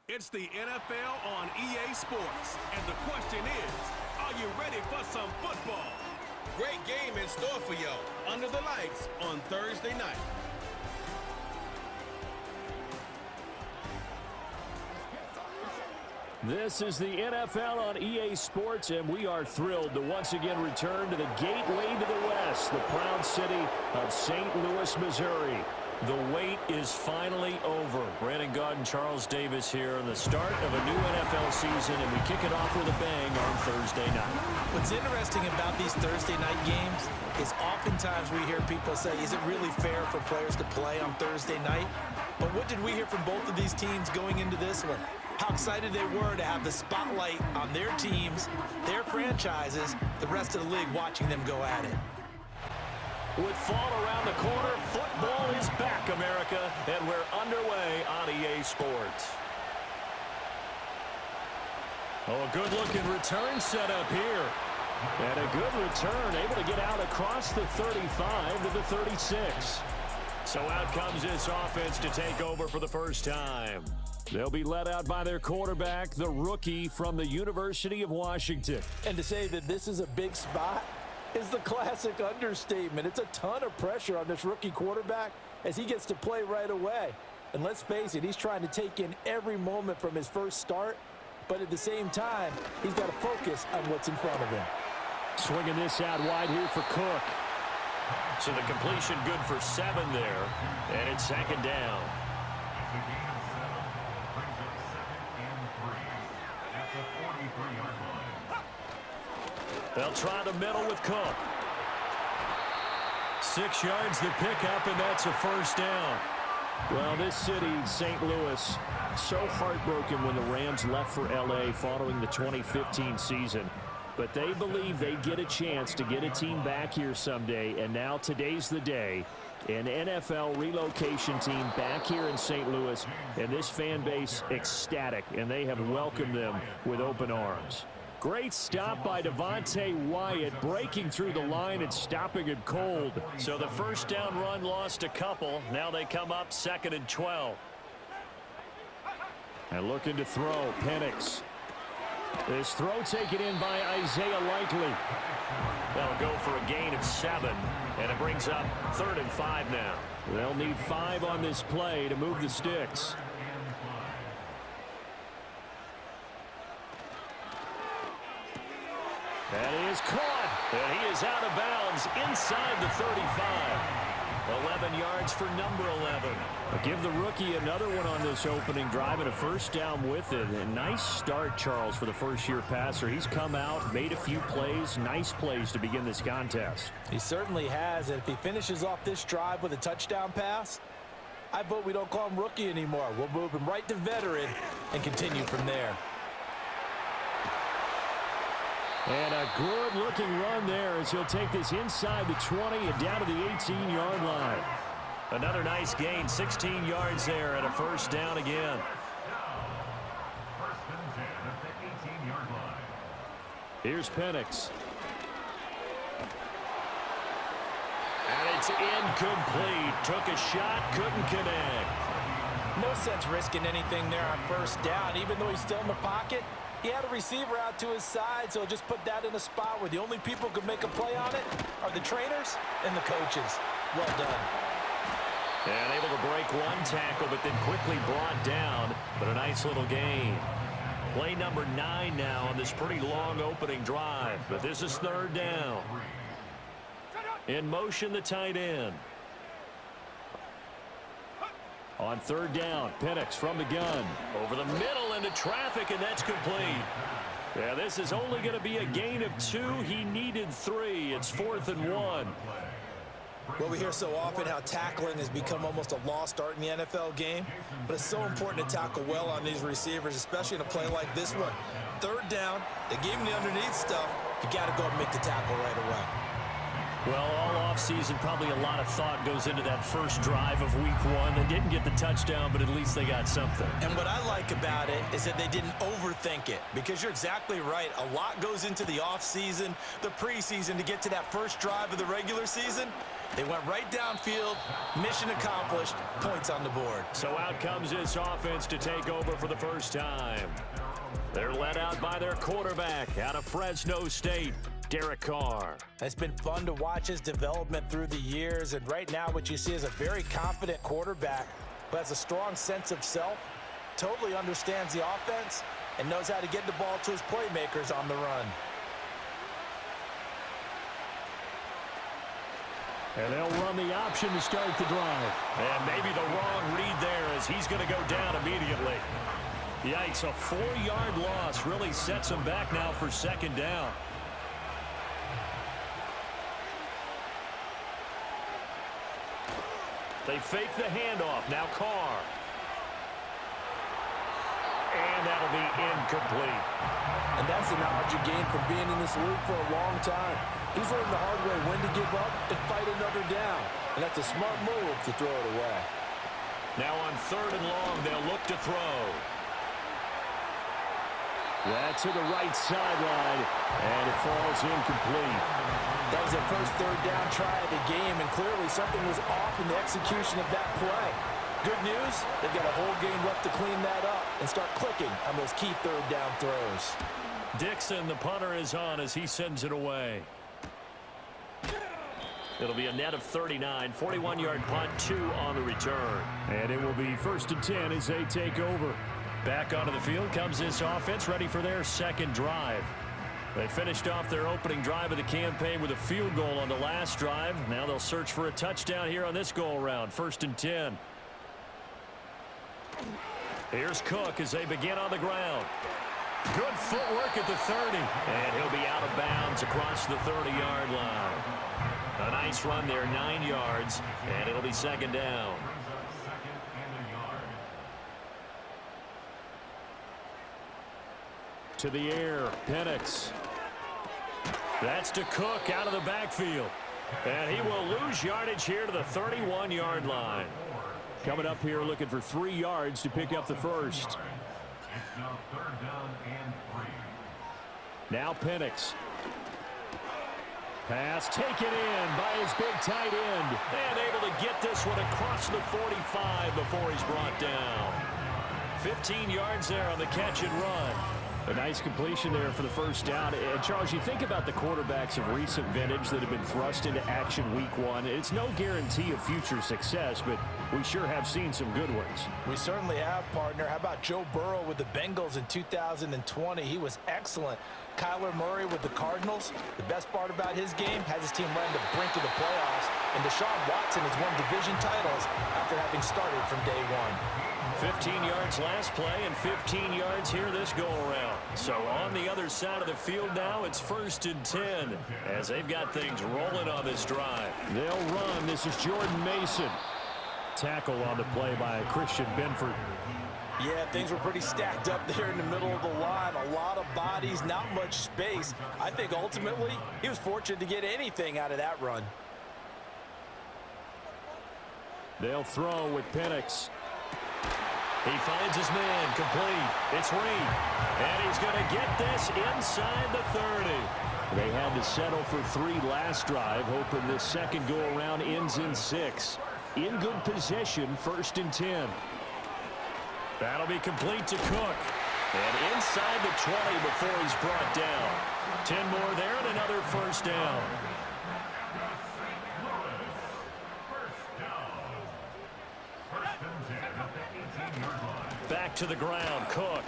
It's the NFL on EA Sports, and the question is, are you ready for some football? Great game in store for you under the lights on Thursday night. This is the NFL on EA Sports, and we are thrilled to once again return to the gateway to the West, the proud city of St. Louis, Missouri. The wait is finally over. Brandon Gaud and Charles Davis here on the start of a new NFL season, and we kick it off with a bang on Thursday night. What's interesting about these Thursday night games is oftentimes we hear people say, is it really fair for players to play on Thursday night? But what did we hear from both of these teams going into this one? How excited they were to have the spotlight on their teams, their franchises, the rest of the league watching them go at it. With fall around the corner, football is back, America, and we're underway on EA Sports. Oh, a good-looking return set up here. And a good return, able to get out across the 35 to the 36. So out comes this offense to take over for the first time. They'll be led out by their quarterback, the rookie from the University of Washington. And to say that this is a big spot is the classic understatement. It's a ton of pressure on this rookie quarterback as he gets to play right away. And let's face it, he's trying to take in every moment from his first start, but at the same time, he's got to focus on what's in front of him. Swinging this out wide here for Cook. So the completion good for 7 there, and it's second down. They'll try the middle with Cook. 6 yards the pickup, and that's a first down. Well, this city, St. Louis, so heartbroken when the Rams left for L.A. following the 2015 season. But they believe they get a chance to get a team back here someday, and now today's the day. An NFL relocation team back here in St. Louis, and this fan base ecstatic, and they have welcomed them with open arms. Great stop by Devontae Wyatt, breaking through the line and stopping it cold. So the first down run lost a couple. Now they come up 2nd and 12. And looking to throw, Penix. This throw taken in by Isaiah Likely. They'll go for a gain of 7, and it brings up 3rd and 5 now. They'll need 5 on this play to move the sticks. And he is caught, and he is out of bounds inside the 35. 11 yards for number 11. I'll give the rookie another one on this opening drive and a first down with it. A nice start, Charles, for the first-year passer. He's come out, made a few plays, nice plays to begin this contest. He certainly has, and if he finishes off this drive with a touchdown pass, I vote we don't call him rookie anymore. We'll move him right to veteran and continue from there. And a good-looking run there as he'll take this inside the 20 and down to the 18-yard line. Another nice gain, 16 yards there, and a first down again. Here's Penix. And it's incomplete. Took a shot, couldn't connect. No sense risking anything there on first down, even though he's still in the pocket. He had a receiver out to his side, so just put that in a spot where the only people who could make a play on it are the trainers and the coaches. Well done. And able to break one tackle, but then quickly brought down, but a nice little gain. Play number 9 now on this pretty long opening drive, but this is 3rd down. In motion, the tight end. On 3rd down, Penix from the gun. Over the middle into traffic, and that's complete. Yeah, this is only going to be a gain of 2. He needed 3. It's 4th and 1. Well, we hear so often how tackling has become almost a lost art in the NFL game, but it's so important to tackle well on these receivers, especially in a play like this one. 3rd down, they gave him the underneath stuff. You got to go and make the tackle right away. Well, all offseason, probably a lot of thought goes into that first drive of week 1. They didn't get the touchdown, but at least they got something. And what I like about it is that they didn't overthink it, because you're exactly right. A lot goes into the offseason, the preseason to get to that first drive of the regular season. They went right downfield, mission accomplished, points on the board. So out comes this offense to take over for the first time. They're led out by their quarterback out of Fresno State, Derek Carr. It's been fun to watch his development through the years, and right now what you see is a very confident quarterback who has a strong sense of self, totally understands the offense, and knows how to get the ball to his playmakers on the run. And they'll run the option to start the drive. And maybe the wrong read there as he's going to go down immediately. Yikes, a 4-yard loss really sets him back now for second down. They fake the handoff. Now Carr. And that'll be incomplete. And that's the knowledge you gain from being in this league for a long time. He's learned the hard way when to give up and fight another down. And that's a smart move to throw it away. Now on 3rd and long, they'll look to throw. That's to the right sideline, and it falls incomplete. That was their first 3rd down try of the game, and clearly something was off in the execution of that play. Good news, they've got a whole game left to clean that up and start clicking on those key 3rd down throws. Dixon, the punter, is on as he sends it away. It'll be a net of 39, 41-yard punt, 2 on the return. And it will be 1st and 10 as they take over. Back onto the field comes this offense, ready for their second drive. They finished off their opening drive of the campaign with a field goal on the last drive. Now they'll search for a touchdown here on this go-around, 1st and 10. Here's Cook as they begin on the ground. Good footwork at the 30. And he'll be out of bounds across the 30-yard line. A nice run there, 9 yards, and it'll be second down. To the air, Penix. That's to Cook out of the backfield. And he will lose yardage here to the 31-yard line. Coming up here looking for 3 yards to pick up the first. It's now 3rd down and 3. Now Penix. Pass taken in by his big tight end. And able to get this one across the 45 before he's brought down. 15 yards there on the catch and run. A nice completion there for the first down. And Charles, you think about the quarterbacks of recent vintage that have been thrust into action week 1. It's no guarantee of future success, but we sure have seen some good ones. We certainly have, partner. How about Joe Burrow with the Bengals in 2020? He was excellent. Kyler Murray with the Cardinals. The best part about his game has his team right on the brink of the playoffs. And Deshaun Watson has won division titles after having started from day 1. 15 yards last play and 15 yards here this go-around. So on the other side of the field now, it's 1st and 10 as they've got things rolling on this drive. They'll run. This is Jordan Mason. Tackle on the play by Christian Benford. Yeah, things were pretty stacked up there in the middle of the line. A lot of bodies, not much space. I think ultimately he was fortunate to get anything out of that run. They'll throw with Penix. He finds his man, complete. It's Reed, and he's going to get this inside the 30. They had to settle for 3 last drive, hoping this second go-around ends in 6. In good position, 1st and 10. That'll be complete to Cook. And inside the 20 before he's brought down. 10 more there and another first down. Back to the ground, Cook.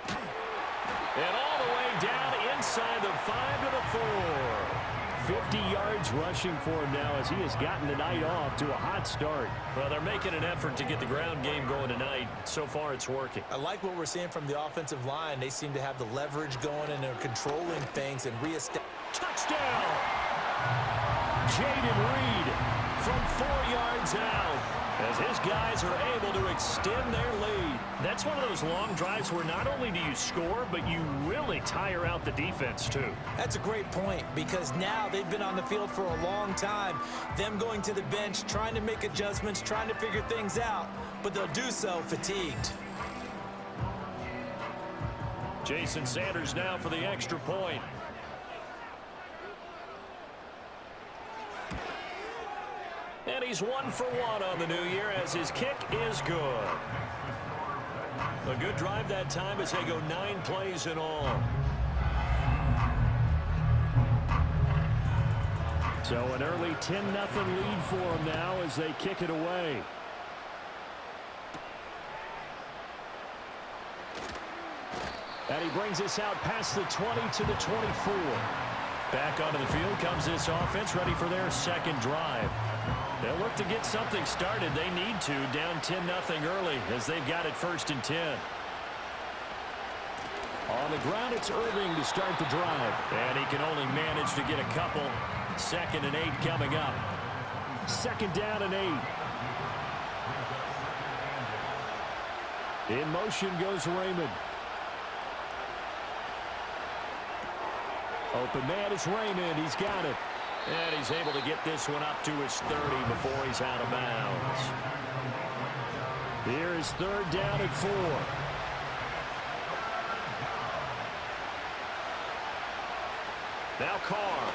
And all the way down inside the 5 to the 4. 50 yards rushing for him now as he has gotten the night off to a hot start. Well, they're making an effort to get the ground game going tonight. So far, it's working. I like what we're seeing from the offensive line. They seem to have the leverage going, and they're controlling things and reestablishing. Touchdown! Jaden Reed from 4 yards out as his guys are able to extend their lead. That's one of those long drives where not only do you score, but you really tire out the defense too. That's a great point, because now they've been on the field for a long time. Them going to the bench, trying to make adjustments, trying to figure things out, but they'll do so fatigued. Jason Sanders now for the extra point. he's 1 for 1 on the new year as his kick is good. A good drive that time as they go 9 plays in all. So an early 10-0 lead for them now as they kick it away. And he brings us out past the 20 to the 24. Back onto the field comes this offense, ready for their second drive. They'll look to get something started. They need to, down 10-0 early as they've got it 1st and 10. On the ground, it's Irving to start the drive. And he can only manage to get a couple. 2nd and 8 coming up. 2nd down and 8. In motion goes Raymond. Open man is Raymond. He's got it. And he's able to get this one up to his 30 before he's out of bounds. Here is 3rd down and 4. Now Carr.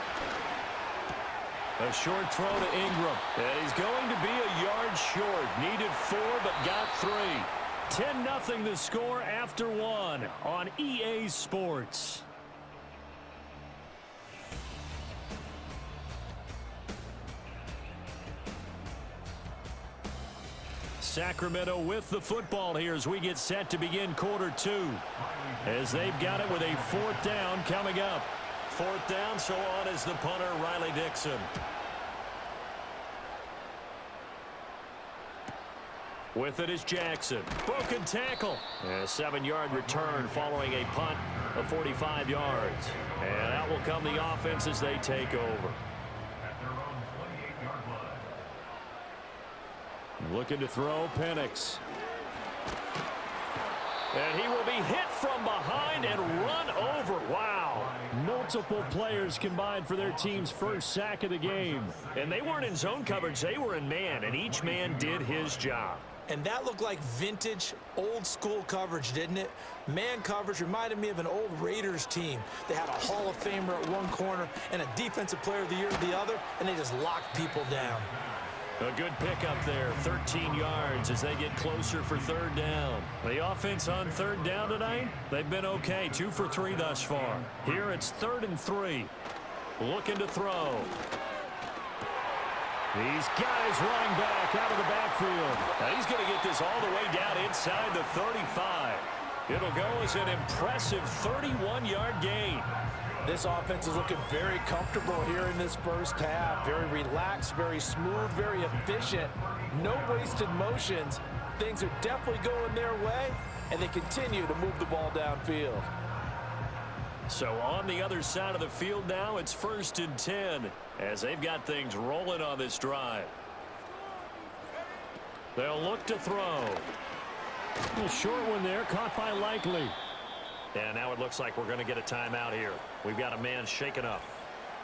A short throw to Ingram. And he's going to be a yard short. Needed 4 but got 3. 10-0 the score after 1 on EA Sports. Sacramento with the football here as we get set to begin quarter 2. As they've got it with a 4th down coming up. 4th down, so on is the punter, Riley Dixon. With it is Jackson. Broken tackle. And a 7-yard return following a punt of 45 yards. And out will come the offense as they take over. Looking to throw, Penix. And he will be hit from behind and run over. Wow. Multiple players combined for their team's first sack of the game. And they weren't in zone coverage. They were in man, and each man did his job. And that looked like vintage, old-school coverage, didn't it? Man coverage reminded me of an old Raiders team. They had a Hall of Famer at one corner and a Defensive Player of the Year at the other, and they just locked people down. A good pickup there, 13 yards as they get closer for 3rd down. The offense on 3rd down tonight, they've been okay, 2 for 3 thus far. Here it's 3rd and 3. Looking to throw. These guys running back out of the backfield. Now he's going to get this all the way down inside the 35. It'll go as an impressive 31-yard gain. This offense is looking very comfortable here in this first half. Very relaxed, very smooth, very efficient. No wasted motions. Things are definitely going their way, and they continue to move the ball downfield. So on the other side of the field now, it's 1st and 10 as they've got things rolling on this drive. They'll look to throw. A little short one there, caught by Likely. And now it looks like we're going to get a timeout here. We've got a man shaken up.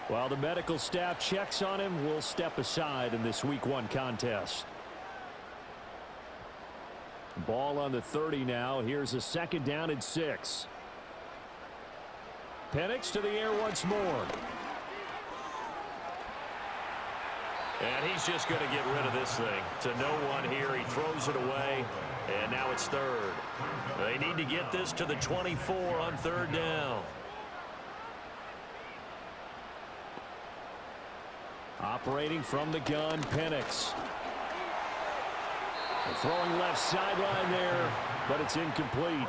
While the medical staff checks on him, we'll step aside in this Week 1 contest. Ball on the 30 now. Here's a 2nd down and 6. Penix to the air once more. And he's just going to get rid of this thing. To no one here. He throws it away. And now it's 3rd. They need to get this to the 24 on 3rd down. Operating from the gun, Penix. Throwing left sideline there, but it's incomplete.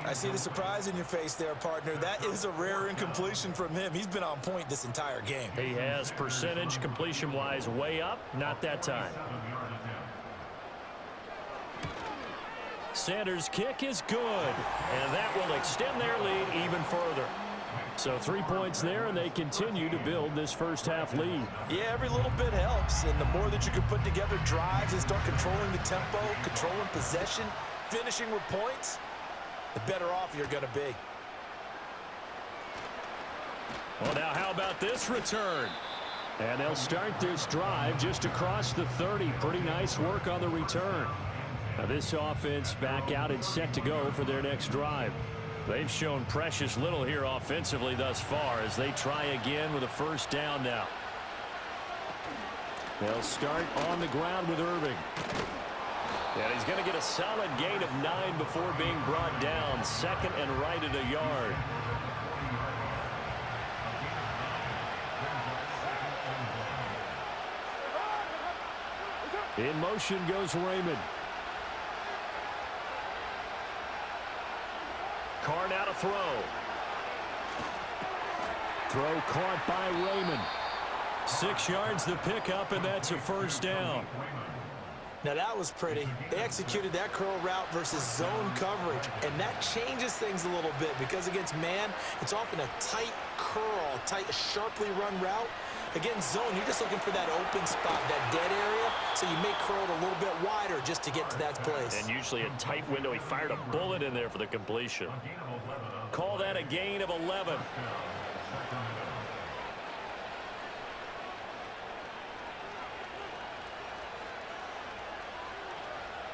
I see the surprise in your face there, partner. That is a rare incompletion from him. He's been on point this entire game. He has percentage completion-wise way up, not that time. Sanders' kick is good, and that will extend their lead even further. So 3 points there, and they continue to build this first half lead. Yeah, every little bit helps, and the more that you can put together drives and start controlling the tempo, controlling possession, finishing with points, the better off you're going to be. Well, now how about this return? And they'll start this drive just across the 30. Pretty nice work on the return. Now this offense back out and set to go for their next drive. They've shown precious little here offensively thus far as they try again with a 1st down now. They'll start on the ground with Irving. And he's going to get a solid gain of 9 before being brought down. Second and right at a yard. In motion goes Raymond. Carr now to throw. Throw caught by Raymond. 6 yards the pickup, and that's a first down. Now that was pretty. They executed that curl route versus zone coverage, and that changes things a little bit because against man, it's often a tight curl, tight, sharply run route. Against zone, you're just looking for that open spot, that dead area, so you may curl it a little bit wider just to get to that place. And usually a tight window. He fired a bullet in there for the completion. Call that a gain of 11.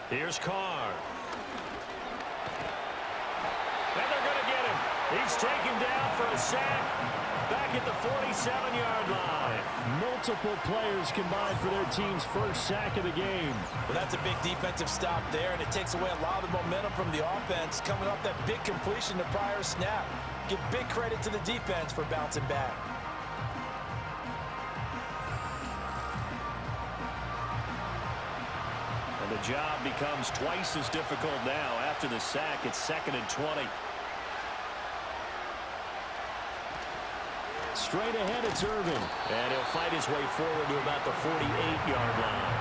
Here's Carr. And they're going to get him. He's taken down for a sack. Back at the 47-yard line. Multiple players combined for their team's first sack of the game. Well, that's a big defensive stop there, and it takes away a lot of the momentum from the offense coming off that big completion the prior snap. Give big credit to the defense for bouncing back. And the job becomes twice as difficult now. After the sack, it's 2nd and 20. Straight ahead, it's Irving. And he'll fight his way forward to about the 48-yard line.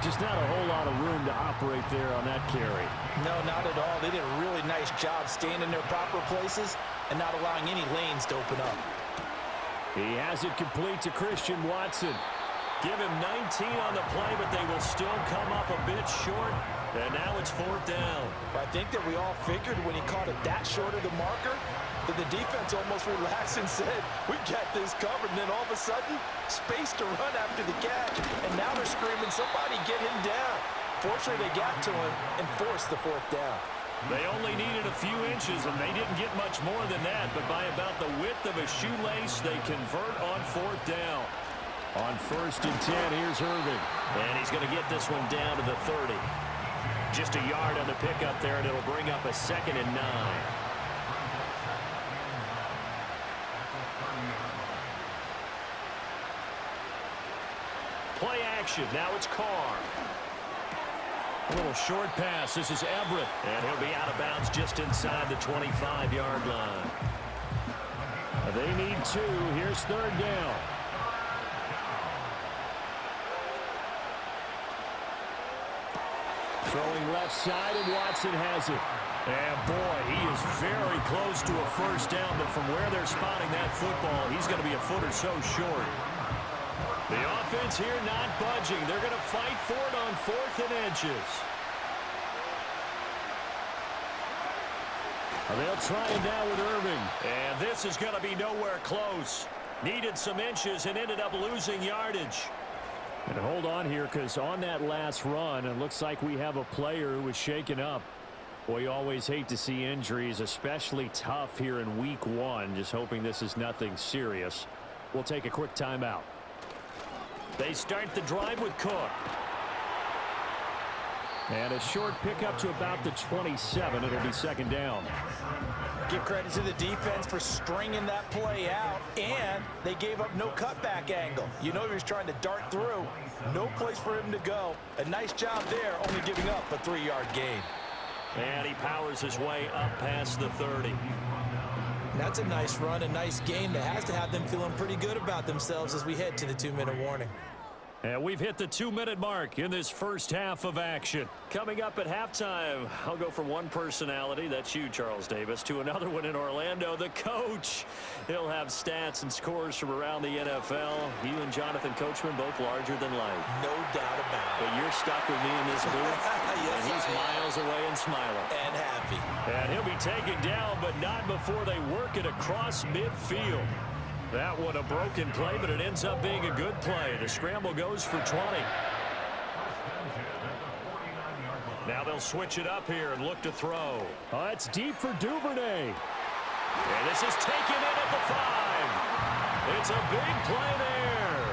Just not a whole lot of room to operate there on that carry. No, not at all. They did a really nice job staying in their proper places and not allowing any lanes to open up. He has it complete to Christian Watson. Give him 19 on the play, but they will still come up a bit short. And now it's 4th down. I think that we all figured when he caught it that short of the marker that the defense almost relaxed and said, we got this covered. And then all of a sudden, space to run after the catch. And now they're screaming, somebody get him down. Fortunately, they got to him and forced the 4th down. They only needed a few inches, and they didn't get much more than that. But by about the width of a shoelace, they convert on 4th down. On 1st and 10, here's Irving. And he's going to get this one down to the 30. Just a yard on the pickup there, and it'll bring up a 2nd and 9. Play action. Now it's Carr. A little short pass. This is Everett. And he'll be out of bounds just inside the 25-yard line. They need 2. Here's 3rd down. Throwing left side, and Watson has it. And boy, he is very close to a first down, but from where they're spotting that football, he's going to be a foot or so short. The offense here not budging. They're going to fight for it on 4th and inches. They'll try it now with Irving. And this is going to be nowhere close. Needed some inches and ended up losing yardage. And hold on here, because on that last run, it looks like we have a player who was shaken up. Boy, you always hate to see injuries, especially tough here in week 1. Just hoping this is nothing serious. We'll take a quick timeout. They start the drive with Cook. And a short pickup to about the 27. It'll be 2nd down. Give credit to the defense for stringing that play out, and they gave up no cutback angle. You know he was trying to dart through. No place for him to go. A nice job there, only giving up a 3-yard gain. And he powers his way up past the 30. That's a nice run, a nice gain that has to have them feeling pretty good about themselves as we head to the 2-minute warning. And we've hit the 2-minute mark in this first half of action. Coming up at halftime, I'll go from one personality, that's you, Charles Davis, to another one in Orlando, the coach. He'll have stats and scores from around the NFL. You and Jonathan Coachman both larger than life. No doubt about it. But you're stuck with me in this booth, yes, and he's miles away and smiling. And happy. And he'll be taken down, but not before they work it across midfield. That one a broken play, but it ends up being a good play. The scramble goes for 20. Now they'll switch it up here and look to throw. Oh, it's deep for Duvernay. And this is taken in at the 5. It's a big play there.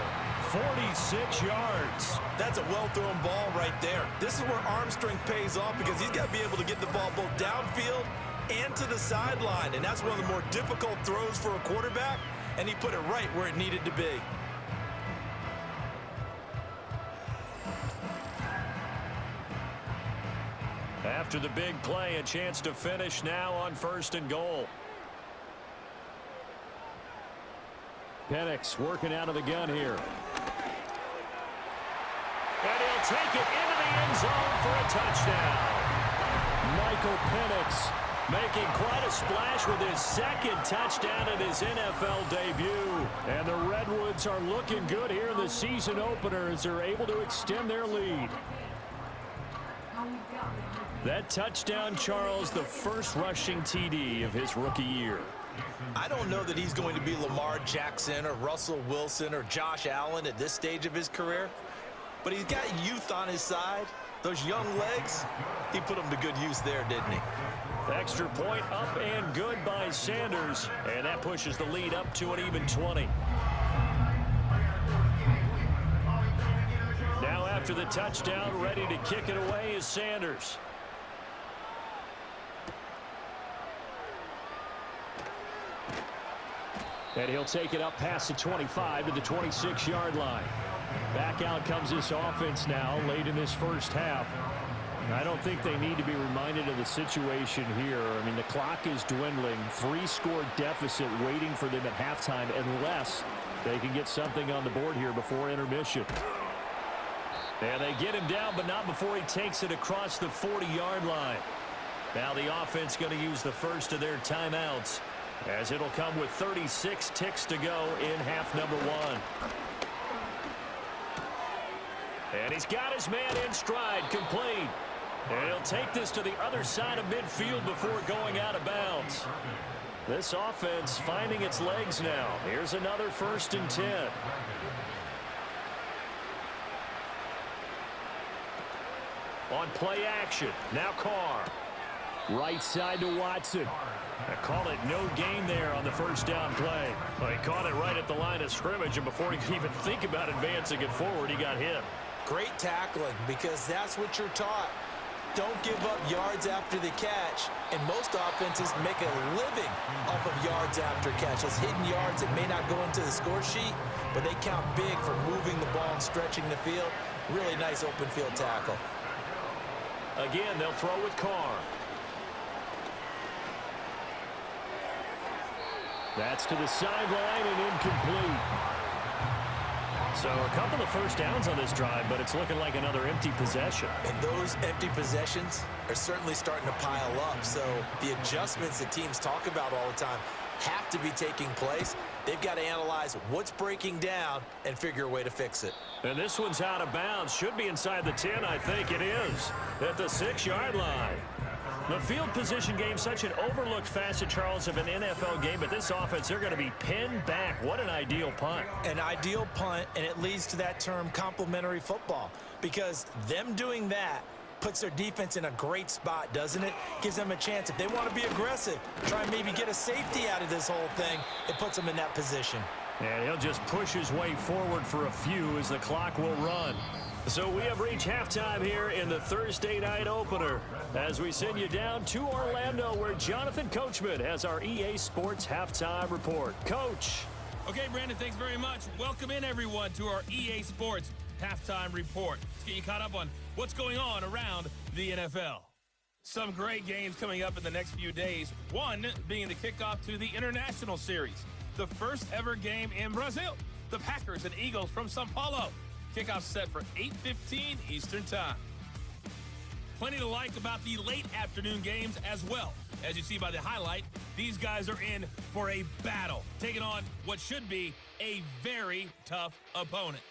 46 yards. That's a well-thrown ball right there. This is where arm strength pays off because he's got to be able to get the ball both downfield and to the sideline, and that's one of the more difficult throws for a quarterback, and he put it right where it needed to be. After the big play, a chance to finish now on 1st and goal. Penix working out of the gun here. And he'll take it into the end zone for a touchdown. Michael Penix making quite a splash with his 2nd touchdown in his NFL debut. And the Redwoods are looking good here in the season opener as they're able to extend their lead. That touchdown, Charles, the first rushing TD of his rookie year. I don't know that he's going to be Lamar Jackson or Russell Wilson or Josh Allen at this stage of his career, but he's got youth on his side. Those young legs, he put them to good use there, didn't he? Extra point up and good by Sanders, and that pushes the lead up to an even 20. Now after the touchdown, ready to kick it away is Sanders. And he'll take it up past the 25 to the 26-yard line. Back out comes this offense now late in this first half. I don't think they need to be reminded of the situation here. I mean, the clock is dwindling. 3-score deficit waiting for them at halftime unless they can get something on the board here before intermission. And they get him down, but not before he takes it across the 40-yard line. Now the offense going to use the first of their timeouts, as it'll come with 36 ticks to go in half number 1. And he's got his man in stride, complete. And he'll take this to the other side of midfield before going out of bounds. This offense finding its legs now. Here's another 1st and 10. On play action, now Carr. Right side to Watson. I call it no gain there on the 1st down play. Well, he caught it right at the line of scrimmage, and before he could even think about advancing it forward, he got hit. Great tackling, because that's what you're taught. Don't give up yards after the catch, and most offenses make a living off of yards after catch. Those hidden yards that may not go into the score sheet, but they count big for moving the ball and stretching the field. Really nice open field tackle. Again, they'll throw with Carr. That's to the sideline and incomplete. So a couple of 1st downs on this drive, but it's looking like another empty possession. And those empty possessions are certainly starting to pile up. So the adjustments that teams talk about all the time have to be taking place. They've got to analyze what's breaking down and figure a way to fix it. And this one's out of bounds. Should be inside the 10, I think it is. At the 6-yard line. The field position game, such an overlooked facet, Charles, of an NFL game, but this offense, they're going to be pinned back. What an ideal punt. An ideal punt, and it leads to that term complementary football, because them doing that puts their defense in a great spot, doesn't it? Gives them a chance. If they want to be aggressive, try and maybe get a safety out of this whole thing, it puts them in that position. And he'll just push his way forward for a few as the clock will run. So we have reached halftime here in the Thursday night opener as we send you down to Orlando, where Jonathan Coachman has our EA Sports halftime report. Coach. Okay, Brandon, thanks very much. Welcome in, everyone, to our EA Sports halftime report. Let's get you caught up on what's going on around the NFL. Some great games coming up in the next few days, one being the kickoff to the International Series, the first ever game in Brazil. The Packers and Eagles from São Paulo. Kickoff set for 8:15 Eastern Time. Plenty to like about the late afternoon games as well. As you see by the highlight, these guys are in for a battle, taking on what should be a very tough opponent.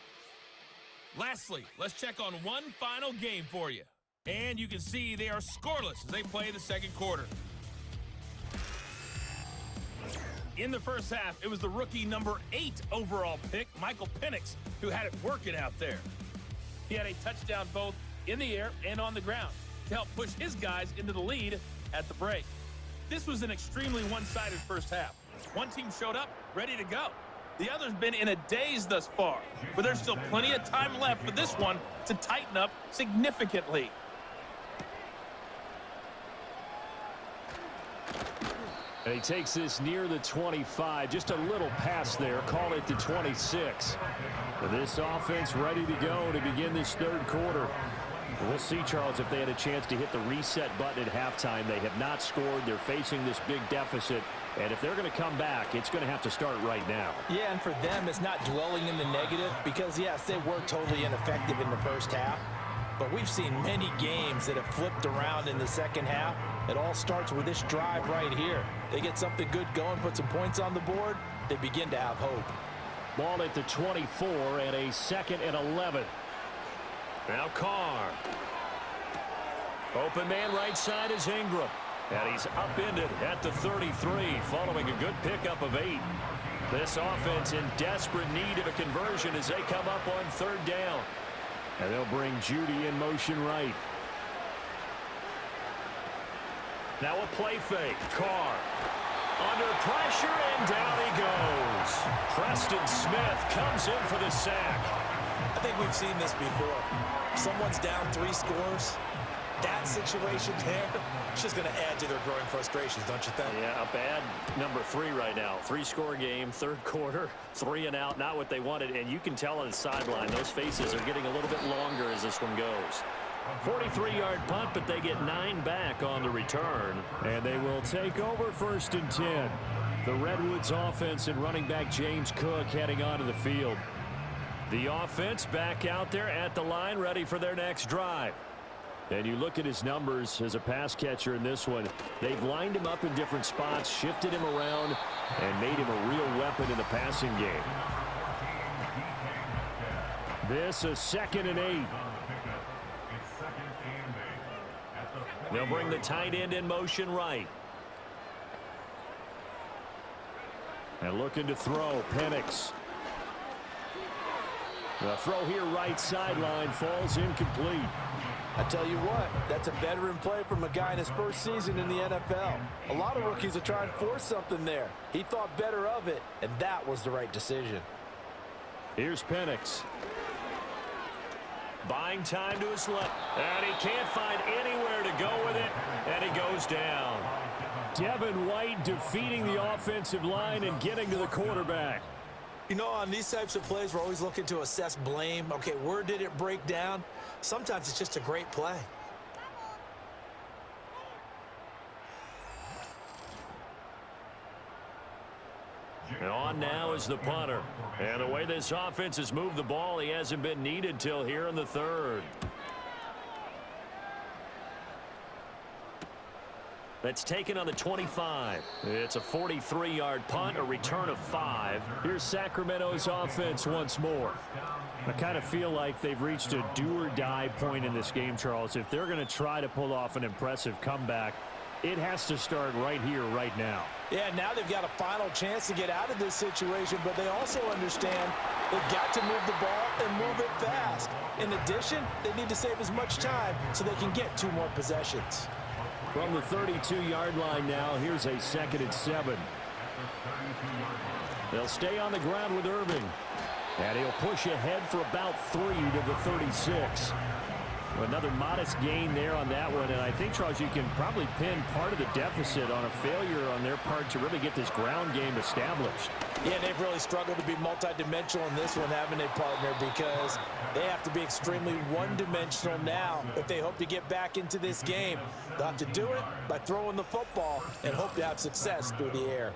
Lastly, let's check on one final game for you. And you can see they are scoreless as they play the second quarter. In the first half, it was the rookie number 8 overall pick, Michael Penix, who had it working out there. He had a touchdown both in the air and on the ground to help push his guys into the lead at the break. This was an extremely one-sided first half. One team showed up ready to go. The other's been in a daze thus far, but there's still plenty of time left for this one to tighten up significantly. And he takes this near the 25. Just a little pass there. Call it the 26. And this offense ready to go to begin this third quarter. We'll see, Charles, if they had a chance to hit the reset button at halftime. They have not scored. They're facing this big deficit. And if they're going to come back, it's going to have to start right now. Yeah, and for them, it's not dwelling in the negative because, yes, they were totally ineffective in the first half. But we've seen many games that have flipped around in the second half. It all starts with this drive right here. They get something good going, put some points on the board, they begin to have hope. Ball at the 24 and a 2nd and 11. Now Carr. Open man right side is Ingram. And he's upended at the 33 following a good pickup of 8. This offense in desperate need of a conversion as they come up on 3rd down. And they'll bring Judy in motion right. Now a play fake. Carr under pressure, and down he goes. Preston Smith comes in for the sack. I think we've seen this before. Someone's down 3 scores. That situation there, it's just going to add to their growing frustrations, don't you think? Yeah, a bad number 3 right now. 3-score game, 3rd quarter, 3 and out, not what they wanted. And you can tell on the sideline, those faces are getting a little bit longer as this one goes. 43-yard punt, but they get 9 back on the return. And they will take over 1st and 10. The Redwoods offense and running back James Cook heading onto the field. The offense back out there at the line, ready for their next drive. And you look at his numbers as a pass catcher in this one. They've lined him up in different spots, shifted him around, and made him a real weapon in the passing game. This a 2nd and 8. They'll bring the tight end in motion right. And looking to throw, Penix. The throw here right sideline falls incomplete. I tell you what, that's a veteran play from a guy in his first season in the NFL. A lot of rookies are trying to force something there. He thought better of it, and that was the right decision. Here's Penix. Buying time to his left, and he can't find anywhere to go with it, and he goes down. Devin White defeating the offensive line and getting to the quarterback. You know, on these types of plays, we're always looking to assess blame. Okay, where did it break down? Sometimes it's just a great play. And on now is the punter. And the way this offense has moved the ball, he hasn't been needed till here in the 3rd. That's taken on the 25. It's a 43-yard punt, a return of 5. Here's Sacramento's offense once more. I kind of feel like they've reached a do-or-die point in this game, Charles. If they're going to try to pull off an impressive comeback, it has to start right here, right now. Yeah, now they've got a final chance to get out of this situation, but they also understand they've got to move the ball and move it fast. In addition, they need to save as much time so they can get 2 more possessions. From the 32-yard line now, here's a 2nd and 7. They'll stay on the ground with Irving. And he'll push ahead for about 3 to the 36. Another modest gain there on that one. And I think, Charles, you can probably pin part of the deficit on a failure on their part to really get this ground game established. Yeah, they've really struggled to be multidimensional in this one, haven't they, partner? Because they have to be extremely one-dimensional now if they hope to get back into this game. They'll have to do it by throwing the football and hope to have success through the air.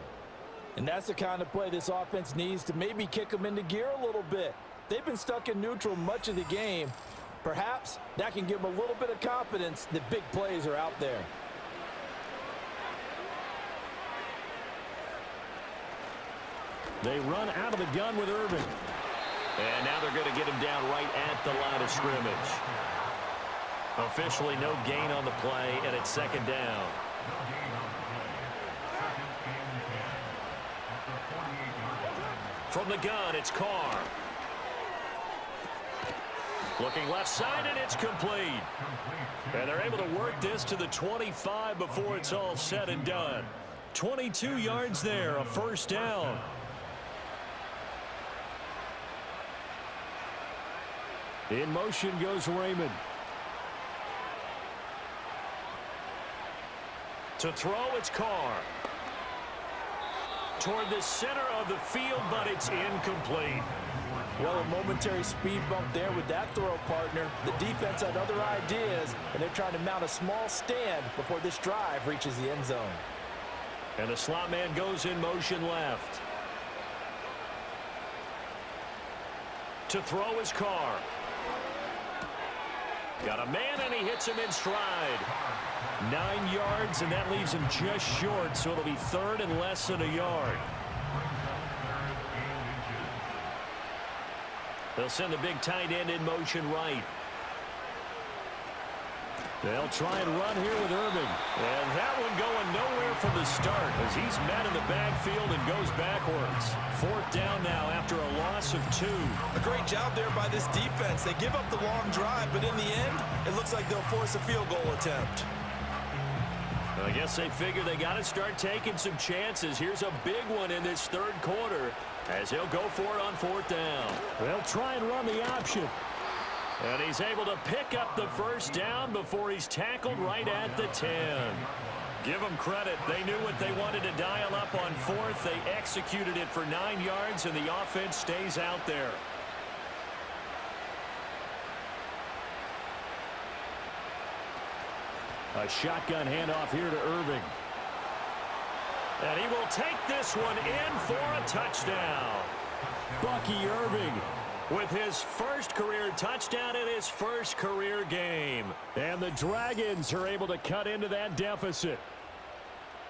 And that's the kind of play this offense needs to maybe kick them into gear a little bit. They've been stuck in neutral much of the game. Perhaps that can give them a little bit of confidence that big plays are out there. They run out of the gun with Irving. And now they're going to get him down right at the line of scrimmage. Officially no gain on the play, and it's 2nd down. From the gun, it's Carr. Looking left side, and it's complete. And they're able to work this to the 25 before it's all said and done. 22 yards there, a 1st down. In motion goes Raymond. To throw, it's Carr. Toward the center of the field, but it's incomplete. Well, a momentary speed bump there with that throw partner. The defense had other ideas, and they're trying to mount a small stand before this drive reaches the end zone. And the slot man goes in motion left. To throw is Carr. Got a man, and he hits him in stride. 9 yards, and that leaves him just short, so it'll be third and less than a yard. They'll send the big tight end in motion right. They'll try and run here with Irving. And that one going nowhere from the start as he's met in the backfield and goes backwards. Fourth down now after a loss of 2. A great job there by this defense. They give up the long drive, but in the end, it looks like they'll force a field goal attempt. I guess they figure they got to start taking some chances. Here's a big one in this third quarter as he'll go for it on fourth down. They'll try and run the option. And he's able to pick up the first down before he's tackled right at the 10. Give them credit. They knew what they wanted to dial up on fourth. They executed it for 9 yards, and the offense stays out there. A shotgun handoff here to Irving. And he will take this one in for a touchdown. Bucky Irving with his first career touchdown in his first career game. And the Dragons are able to cut into that deficit.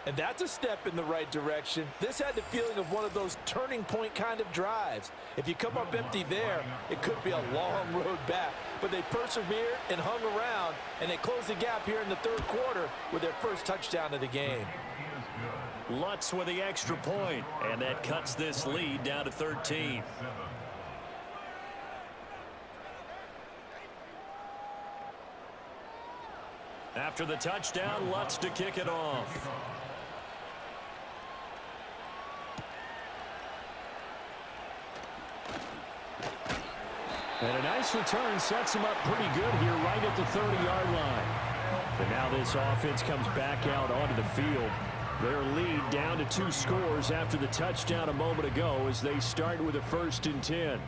And that's a step in the right direction. This had the feeling of one of those turning point kind of drives. If you come up empty there, it could be a long road back. But they persevered and hung around, and they closed the gap here in the third quarter with their first touchdown of the game. Lutz with the extra point, and that cuts this lead down to 13. After the touchdown, Lutz to kick it off. And a nice return sets him up pretty good here right at the 30-yard line. But now this offense comes back out onto the field. Their lead down to 2 scores after the touchdown a moment ago as they start with a 1st and 10.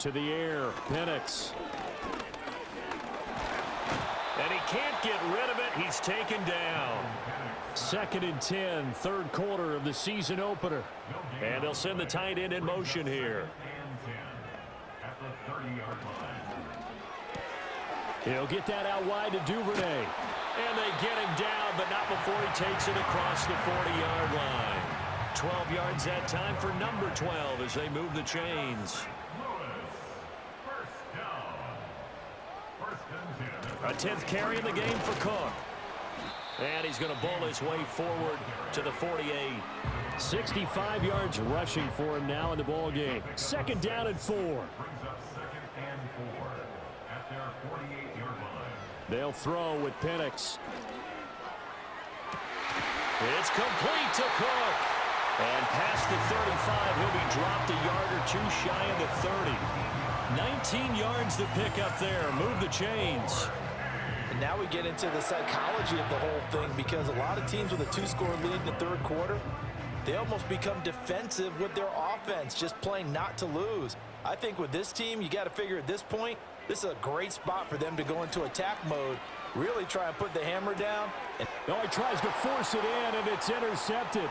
To the air, Penix. And he can't get rid of it. He's taken down. 2nd and 10, third quarter of the season opener. And they'll send the tight end in motion here. He'll get that out wide to Duvernay. And they get him down, but not before he takes it across the 40-yard line. 12 yards that time for number 12 as they move the chains. A 10th carry in the game for Cook. And he's going to bowl his way forward to the 48. 65 yards rushing for him now in the ball game. 2nd down and 4. They'll throw with Penix. It's complete to Cook. And past the 35, he'll be dropped a yard or 2 shy of the 30. 19 yards to pick up there. Move the chains. And now we get into the psychology of the whole thing, because a lot of teams with a 2-score lead in the third quarter, they almost become defensive with their offense, just playing not to lose. I think with this team, you got to figure at this point, this is a great spot for them to go into attack mode, really try and put the hammer down. No, he tries to force it in, and it's intercepted.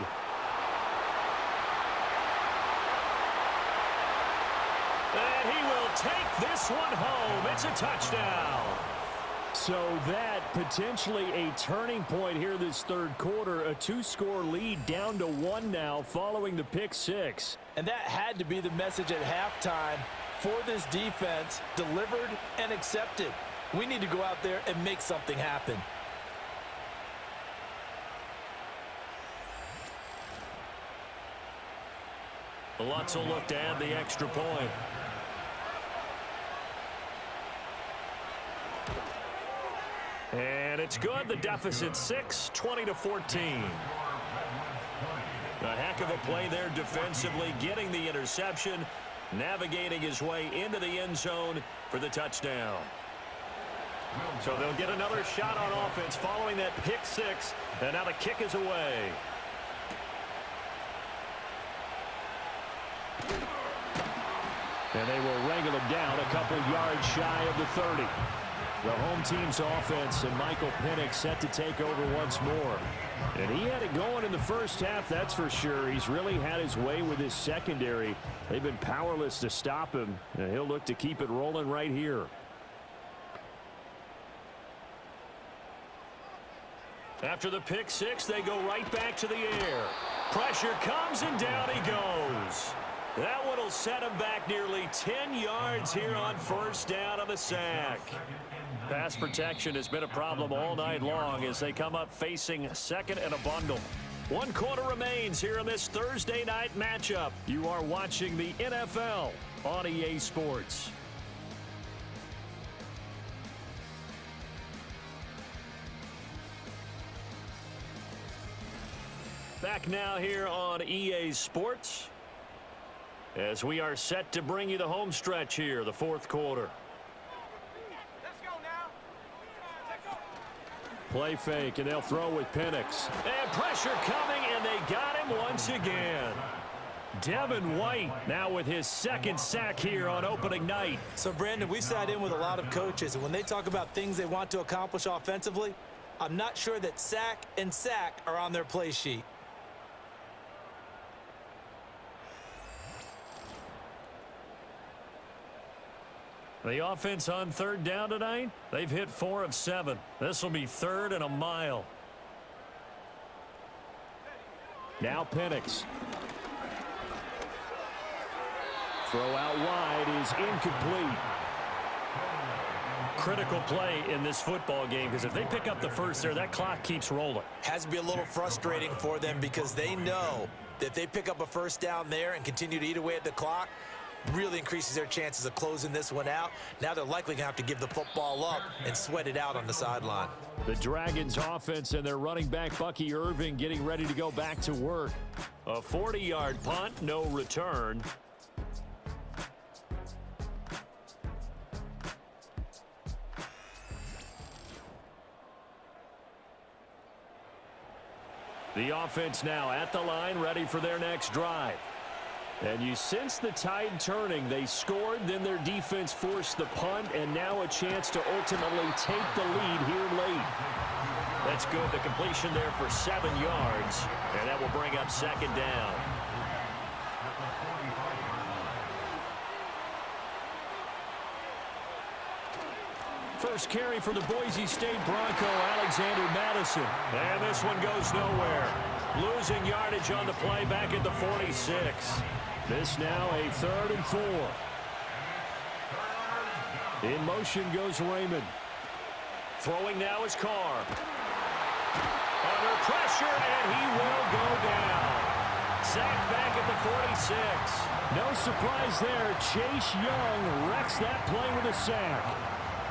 And he will take this one home. It's a touchdown. So that potentially a turning point here this third quarter. A 2-score lead down to 1 now following the pick 6. And that had to be the message at halftime for this defense, delivered and accepted. We need to go out there and make something happen. Lutz will look to add the extra point. And it's good. The deficit 6, 20-14. A heck of a play there defensively, getting the interception, navigating his way into the end zone for the touchdown. So they'll get another shot on offense following that pick six, and now the kick is away. And they will wrangle him down a couple yards shy of the 30. The home team's offense and Michael Penix set to take over once more. And he had it going in the first half, that's for sure. He's really had his way with his secondary. They've been powerless to stop him, and he'll look to keep it rolling right here. After the pick six, they go right back to the air. Pressure comes, and down he goes. That one will set him back nearly 10 yards here on first down on the sack. Pass protection has been a problem all night long as they come up facing second and a bundle. 1 quarter remains here in this Thursday night matchup. You are watching the NFL on EA Sports. Back now here on EA Sports as we are set to bring you the home stretch here, the fourth quarter. Play fake, and they'll throw with Penix. And pressure coming, and they got him once again. Devin White now with his second sack here on opening night. So, Brandon, we sat in with a lot of coaches, and when they talk about things they want to accomplish offensively, I'm not sure that sack and sack are on their play sheet. The offense on third down tonight, they've hit 4 of 7. This will be 3rd and a mile. Now Penix. Throw out wide is incomplete. Critical play in this football game because if they pick up the first there, that clock keeps rolling. Has to be a little frustrating for them because they know that if they pick up a first down there and continue to eat away at the clock, really increases their chances of closing this one out. Now they're likely going to have to give the football up and sweat it out on the sideline. The Dragons offense and their running back Bucky Irving getting ready to go back to work. A 40-yard punt, no return. The offense now at the line, ready for their next drive. And you sense the tide turning. They scored, then their defense forced the punt, and now a chance to ultimately take the lead here late. That's good. The completion there for 7 yards, and that will bring up second down. First carry for the Boise State Bronco, Alexander Madison. And this one goes nowhere. Losing yardage on the play back at the 46. This now a 3rd and 4. In motion goes Raymond. Throwing now is Carr. Under pressure, and he will go down. Sacked back at the 46. No surprise there. Chase Young wrecks that play with a sack.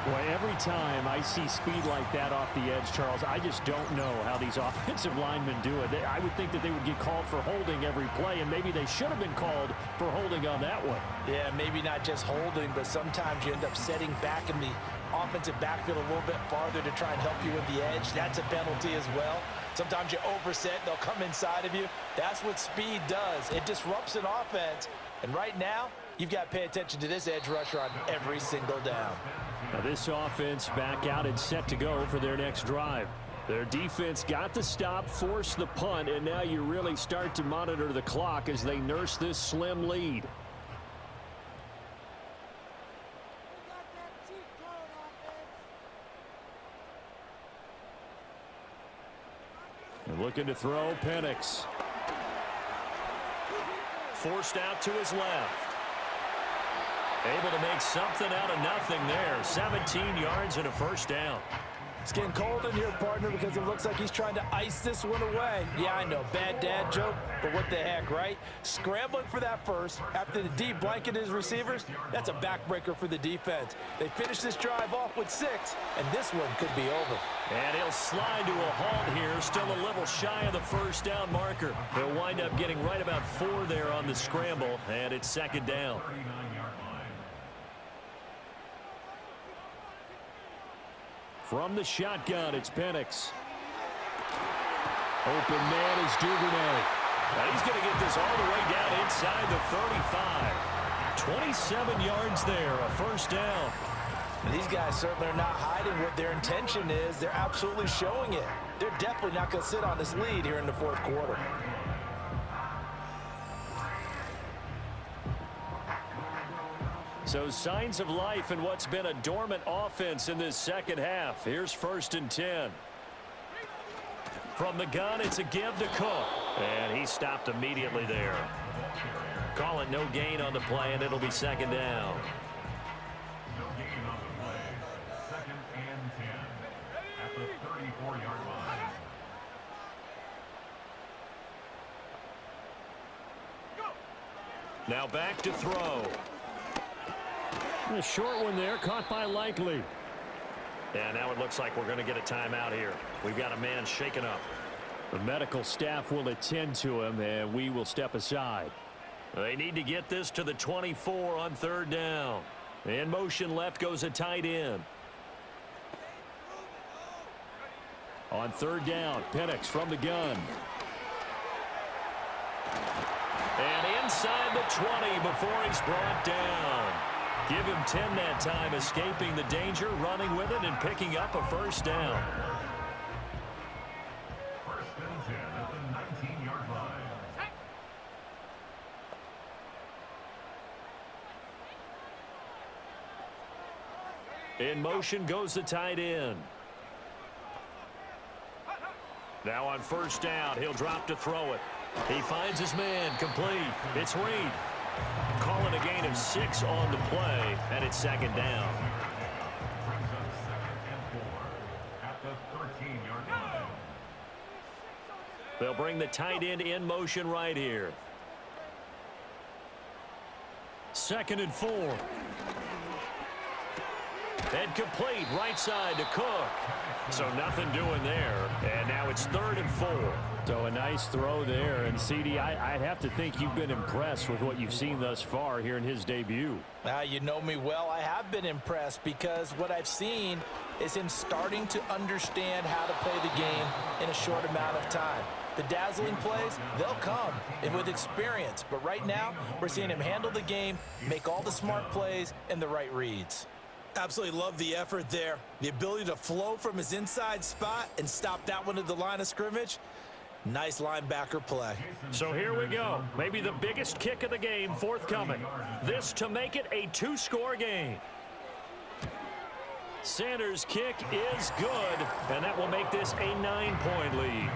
Boy, every time I see speed like that off the edge, Charles, I just don't know how these offensive linemen do it. I would think that they would get called for holding every play, and maybe they should have been called for holding on that one. Yeah, maybe not just holding, but sometimes you end up setting back in the offensive backfield a little bit farther to try and help you with the edge. That's a penalty as well. Sometimes you overset, they'll come inside of you. That's what speed does. It disrupts an offense. And right now, you've got to pay attention to this edge rusher on every single down. Now this offense back out and set to go for their next drive. Their defense got the stop, forced the punt, and now you really start to monitor the clock as they nurse this slim lead. And looking to throw, Penix. Forced out to his left. Able to make something out of nothing there. 17 yards and a first down. It's getting cold in here, partner, because it looks like he's trying to ice this one away. Yeah, I know, bad dad joke, but what the heck, right? Scrambling for that first after the deep blanket his receivers, that's a backbreaker for the defense. They finish this drive off with 6, and this one could be over. And he'll slide to a halt here, still a little shy of the first down marker. He'll wind up getting right about 4 there on the scramble, and it's second down. From the shotgun, it's Penix. Open man is Duvernay. Now he's going to get this all the way down inside the 35. 27 yards there, a first down. And these guys certainly are not hiding what their intention is. They're absolutely showing it. They're definitely not going to sit on this lead here in the fourth quarter. So signs of life in what's been a dormant offense in this second half. Here's 1st and 10. From the gun, it's a give to Cook. And he stopped immediately there. Call it no gain on the play, and it'll be second down. No gain on the play. 2nd and 10 at the 34-yard line. Now back to throw. A short one there, caught by Likely. And now it looks like we're going to get a timeout here. We've got a man shaken up. The medical staff will attend to him, and we will step aside. They need to get this to the 24 on 3rd down. In motion left goes a tight end. On 3rd down, Penix from the gun. And inside the 20 before he's brought down. Give him 10 that time, escaping the danger, running with it, and picking up a first down. 1st and 10 at the 19-yard line. In motion goes the tight end. Now on 1st down, he'll drop to throw it. He finds his man, complete. It's Reed. Calling a gain of 6 on the play, and it's second down. Brings up 2nd and 4 at the 13-yard line. They'll bring the tight end in motion right here. 2nd and 4. And complete right side to Cook. So nothing doing there. And now it's 3rd and 4. So a nice throw there. And CD, I'd have to think you've been impressed with what you've seen thus far here in his debut. Now, you know me well. I have been impressed because what I've seen is him starting to understand how to play the game in a short amount of time. The dazzling plays, they'll come with experience. But right now, we're seeing him handle the game, make all the smart plays, and the right reads. Absolutely love the effort there. The ability to flow from his inside spot and stop that one at the line of scrimmage. Nice linebacker play. So here we go. Maybe the biggest kick of the game forthcoming. This to make it a 2-score game. Sanders' kick is good, and that will make this a 9-point lead.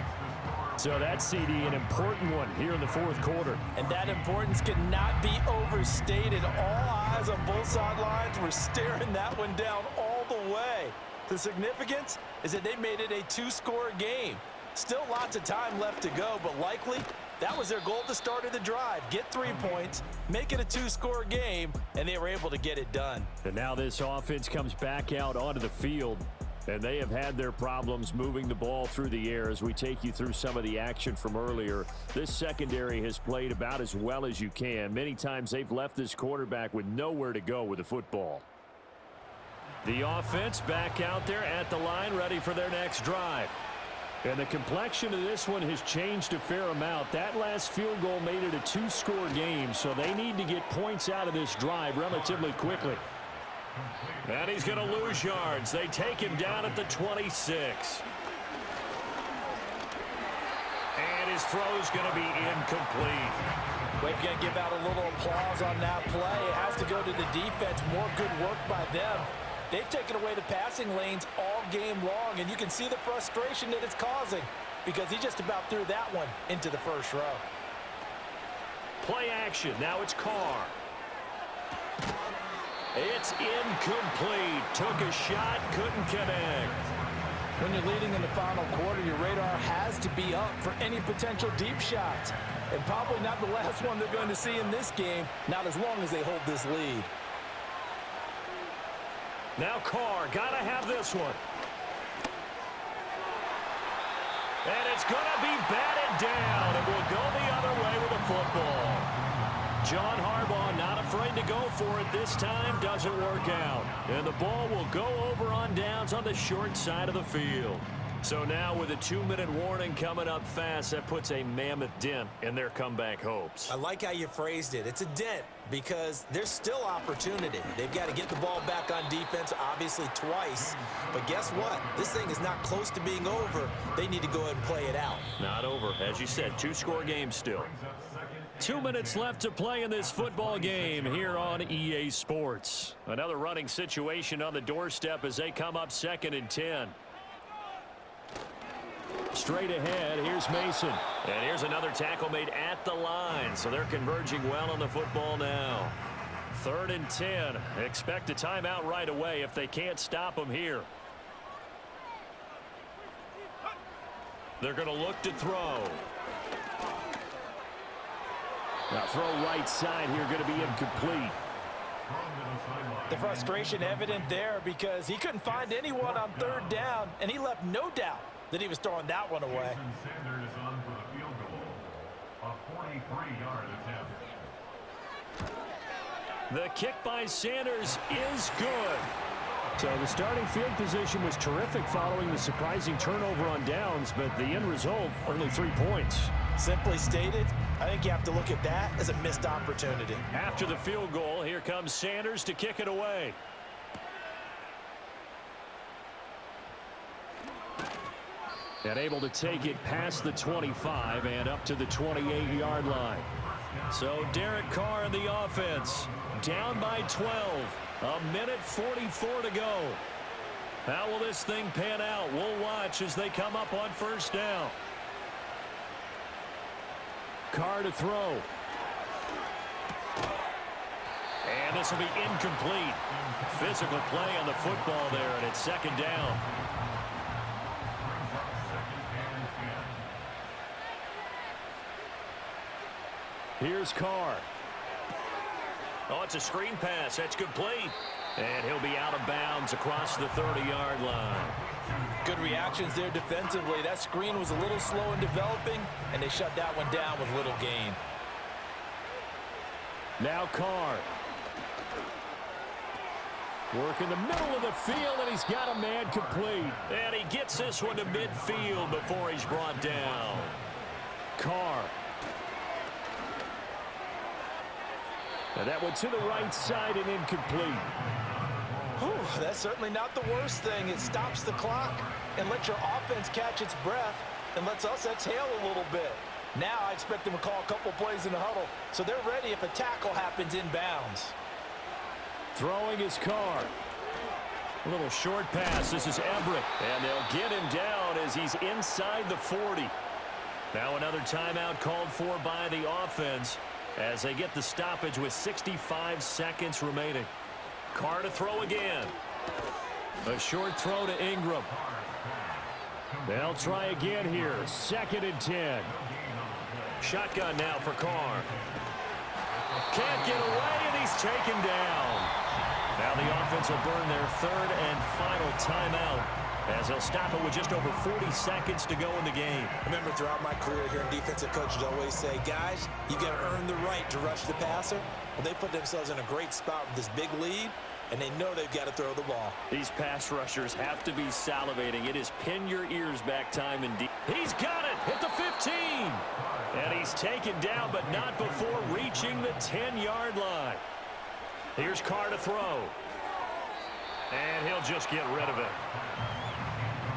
So that's, CD, an important one here in the fourth quarter. And that importance cannot be overstated. All eyes on both sidelines were staring that one down all the way. The significance is that they made it a 2-score game. Still lots of time left to go, but likely that was their goal at the start of the drive. Get 3 points, make it a 2-score game, and they were able to get it done. And now this offense comes back out onto the field. And they have had their problems moving the ball through the air as we take you through some of the action from earlier. This secondary has played about as well as you can. Many times they've left this quarterback with nowhere to go with the football. The offense back out there at the line, ready for their next drive. And the complexion of this one has changed a fair amount. That last field goal made it a 2-score game, so they need to get points out of this drive relatively quickly. And he's going to lose yards. They take him down at the 26. And his throw's going to be incomplete. We're going to give out a little applause on that play. It has to go to the defense. More good work by them. They've taken away the passing lanes all game long, and you can see the frustration that it's causing because he just about threw that one into the first row. Play action. Now it's Carr. It's incomplete. Took a shot, couldn't connect. When you're leading in the final quarter, your radar has to be up for any potential deep shots. And probably not the last one they're going to see in this game, not as long as they hold this lead. Now Carr, gotta have this one. And it's gonna be batted down, and we'll go the other way with the football. John Harbaugh not afraid to go for it this time. Doesn't work out. And the ball will go over on downs on the short side of the field. So now with a 2-minute warning coming up fast, that puts a mammoth dent in their comeback hopes. I like how you phrased it. It's a dent because there's still opportunity. They've got to get the ball back on defense, obviously twice. But guess what? This thing is not close to being over. They need to go ahead and play it out. Not over. As you said, 2-score game still. 2 minutes left to play in this football game here on EA Sports. Another running situation on the doorstep as they come up 2nd and 10. Straight ahead, here's Mason. And here's another tackle made at the line, so they're converging well on the football now. 3rd and 10. Expect a timeout right away if they can't stop them here. They're going to look to throw. Now throw right side here, going to be incomplete. The frustration evident there because he couldn't find anyone on 3rd down, and he left no doubt that he was throwing that one away. Sanders on for the field goal. A 43-yard attempt. The kick by Sanders is good. So the starting field position was terrific following the surprising turnover on downs, but the end result, only 3 points. Simply stated, I think you have to look at that as a missed opportunity. After the field goal, here comes Sanders to kick it away. And able to take it past the 25 and up to the 28-yard line. So Derek Carr in the offense, down by 12. A minute 44 to go. How will this thing pan out? We'll watch as they come up on 1st down. Carr to throw. And this will be incomplete. Physical play on the football there, and it's 2nd down. Here's Carr. Oh, it's a screen pass. That's complete. And he'll be out of bounds across the 30-yard line. Good reactions there defensively. That screen was a little slow in developing, and they shut that one down with little gain. Now Carr. Work in the middle of the field, and he's got a man complete. And he gets this one to midfield before he's brought down. Carr. And that one to the right side and incomplete. Whew, that's certainly not the worst thing. It stops the clock and lets your offense catch its breath and lets us exhale a little bit. Now I expect them to call a couple plays in the huddle, so they're ready if a tackle happens inbounds. Throwing his Carr. A little short pass. This is Everett. And they'll get him down as he's inside the 40. Now another timeout called for by the offense as they get the stoppage with 65 seconds remaining. Carr to throw again. A short throw to Ingram. They'll try again here. 2nd and 10. Shotgun now for Carr. Can't get away, and he's taken down. Now the offense will burn their 3rd and final timeout as they'll stop it with just over 40 seconds to go in the game. Remember, throughout my career here in defensive coaches always say, guys, you got to earn the right to rush the passer. Well, they put themselves in a great spot with this big lead, and they know they've got to throw the ball. These pass rushers have to be salivating. It is pin your ears back time indeed. He's got it at the 15. And he's taken down, but not before reaching the 10-yard line. Here's Carr to throw. And he'll just get rid of it.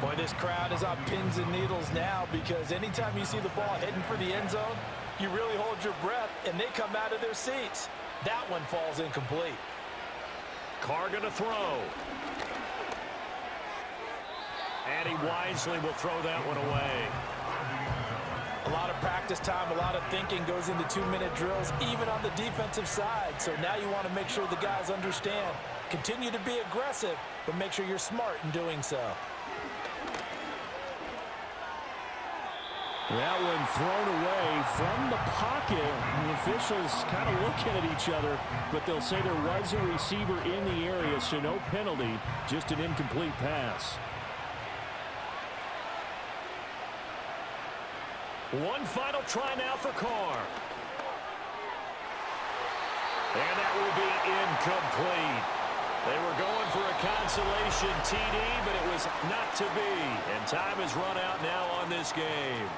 Boy, this crowd is on pins and needles now because anytime you see the ball heading for the end zone, you really hold your breath, and they come out of their seats. That one falls incomplete. Carr going to throw. And he wisely will throw that one away. A lot of practice time, a lot of thinking goes into 2-minute drills, even on the defensive side. So now you want to make sure the guys understand. Continue to be aggressive, but make sure you're smart in doing so. That one thrown away from the pocket. And the officials kind of looking at each other, but they'll say there was a receiver in the area, so no penalty, just an incomplete pass. One final try now for Carr. And that will be incomplete. They were going for a consolation TD, but it was not to be. And time has run out now on this game.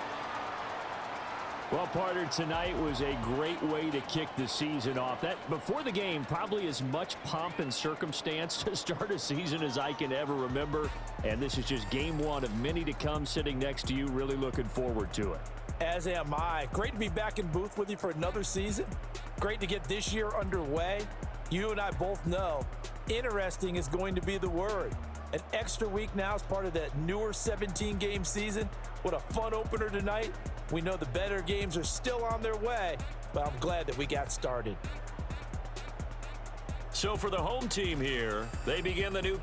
Well, partner, tonight was a great way to kick the season off. That before the game, probably as much pomp and circumstance to start a season as I can ever remember. And this is just game one of many to come. Sitting next to you, really looking forward to it. As am I. Great to be back in booth with you for another season. Great to get this year underway. You and I both know interesting is going to be the word. An extra week now as part of that newer 17-game season. What a fun opener tonight. We know the better games are still on their way, but I'm glad that we got started. So for the home team here, they begin the new